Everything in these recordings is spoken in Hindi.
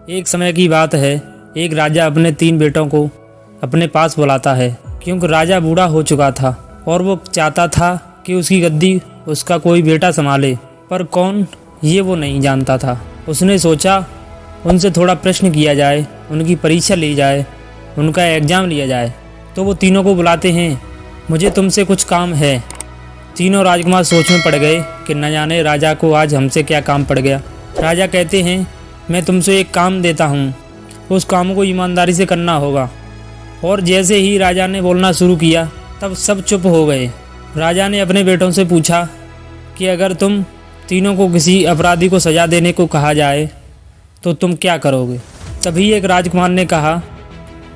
एक समय की बात है, एक राजा अपने 3 बेटों को अपने पास बुलाता है, क्योंकि राजा बूढ़ा हो चुका था और वो चाहता था कि उसकी गद्दी उसका कोई बेटा संभाले, पर कौन ये वो नहीं जानता था। उसने सोचा उनसे थोड़ा प्रश्न किया जाए, उनकी परीक्षा ली जाए, उनका एग्ज़ाम लिया जाए। तो वो तीनों को बुलाते हैं, मुझे तुमसे कुछ काम है। तीनों राजकुमार सोच में पड़ गए कि न जाने राजा को आज हमसे क्या काम पड़ गया। राजा कहते हैं, मैं तुमसे एक काम देता हूँ, उस काम को ईमानदारी से करना होगा। और जैसे ही राजा ने बोलना शुरू किया तब सब चुप हो गए। राजा ने अपने बेटों से पूछा कि अगर तुम तीनों को किसी अपराधी को सज़ा देने को कहा जाए तो तुम क्या करोगे। तभी एक राजकुमार ने कहा,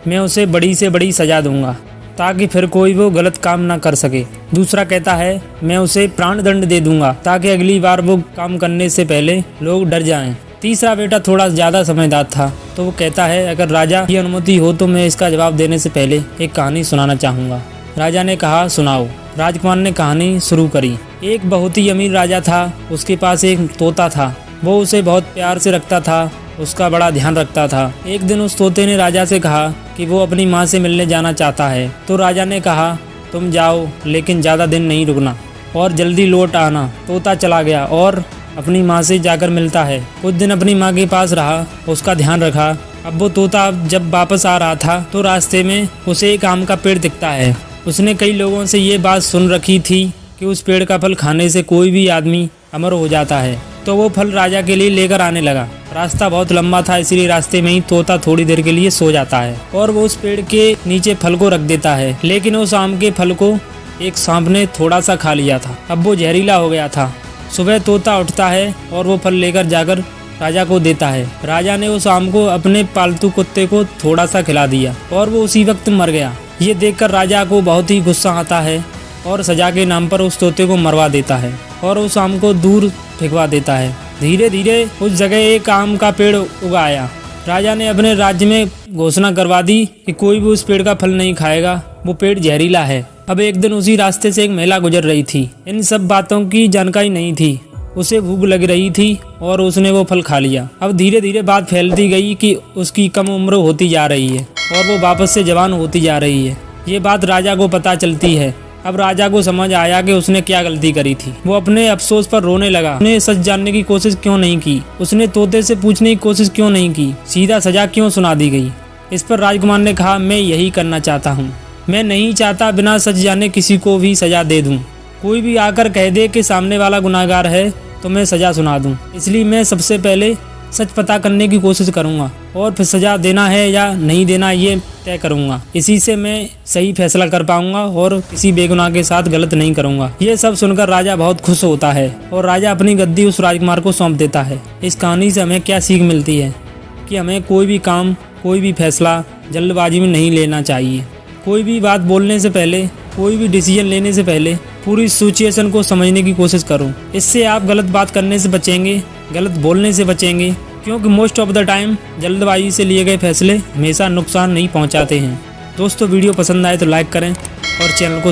मैं उसे बड़ी से बड़ी सज़ा दूंगा ताकि फिर कोई वो गलत काम ना कर सके। दूसरा कहता है, मैं उसे प्राण दंड दे दूंगा ताकि अगली बार वो काम करने से पहले लोग डर जाएं। तीसरा बेटा थोड़ा ज़्यादा समझदार था, तो वो कहता है, अगर राजा की अनुमति हो तो मैं इसका जवाब देने से पहले एक कहानी सुनाना चाहूँगा। राजा ने कहा, सुनाओ। राजकुमार ने कहानी शुरू करी। एक बहुत ही अमीर राजा था, उसके पास एक तोता था। वो उसे बहुत प्यार से रखता था, उसका बड़ा ध्यान रखता था। एक दिन उस तोते ने राजा से कहा कि वो अपनी माँ से मिलने जाना चाहता है। तो राजा ने कहा, तुम जाओ, लेकिन ज़्यादा दिन नहीं रुकना और जल्दी लौट आना। तोता चला गया और अपनी माँ से जाकर मिलता है। कुछ दिन अपनी माँ के पास रहा, उसका ध्यान रखा। अब वो तोता जब वापस आ रहा था तो रास्ते में उसे एक आम का पेड़ दिखता है। उसने कई लोगों से ये बात सुन रखी थी कि उस पेड़ का फल खाने से कोई भी आदमी अमर हो जाता है। तो वो फल राजा के लिए लेकर आने लगा। रास्ता बहुत लंबा था, इसलिए रास्ते में ही तोता थोड़ी देर के लिए सो जाता है और वो उस पेड़ के नीचे फल को रख देता है। लेकिन उस आम के फल को एक सांप ने थोड़ा सा खा लिया था। अब वो जहरीला हो गया था। सुबह तोता उठता है और वो फल लेकर जाकर राजा को देता है। राजा ने उस आम को अपने पालतू कुत्ते को थोड़ा सा खिला दिया और वो उसी वक्त मर गया। ये देखकर राजा को बहुत ही गुस्सा आता है और सजा के नाम पर उस तोते को मरवा देता है और उस आम को दूर फेंकवा देता है। धीरे धीरे उस जगह एक आम का पेड़ उगाया। राजा ने अपने राज्य में घोषणा करवा दी कि कोई भी उस पेड़ का फल नहीं खाएगा, वो पेड़ जहरीला है। अब एक दिन उसी रास्ते से एक महिला गुजर रही थी। इन सब बातों की जानकारी नहीं थी। उसे भूख लग रही थी और उसने वो फल खा लिया। अब धीरे धीरे बात फैलती गई कि उसकी कम उम्र होती जा रही है और वो वापस से जवान होती जा रही है। ये बात राजा को पता चलती है। अब राजा को समझ आया कि उसने क्या गलती करी थी। वो अपने अफसोस पर रोने लगा। उसने सच जानने की कोशिश क्यों नहीं की, उसने तोते से पूछने की कोशिश क्यों नहीं की, सीधा सजा क्यों सुना दी गई। इस पर राजकुमार ने कहा, मैं यही करना चाहता हूँ। मैं नहीं चाहता बिना सच जाने किसी को भी सजा दे दूँ। कोई भी आकर कह दे कि सामने वाला गुनाहगार है तो मैं सजा सुना दूँ। इसलिए मैं सबसे पहले सच पता करने की कोशिश करूंगा और फिर सजा देना है या नहीं देना ये तय करूंगा। इसी से मैं सही फैसला कर पाऊंगा और किसी बेगुनाह के साथ गलत नहीं करूंगा। ये सब सुनकर राजा बहुत खुश होता है और राजा अपनी गद्दी उस राजकुमार को सौंप देता है। इस कहानी से हमें क्या सीख मिलती है कि हमें कोई भी काम, कोई भी फैसला जल्दबाजी में नहीं लेना चाहिए। कोई भी बात बोलने से पहले, कोई भी डिसीजन लेने से पहले पूरी सिचुएशन को समझने की कोशिश करो। इससे आप गलत बात करने से बचेंगे, गलत बोलने से बचेंगे, क्योंकि मोस्ट ऑफ द टाइम जल्दबाजी से लिए गए फैसले हमेशा नुकसान नहीं पहुंचाते हैं। दोस्तों, वीडियो पसंद आए तो लाइक करें और चैनल को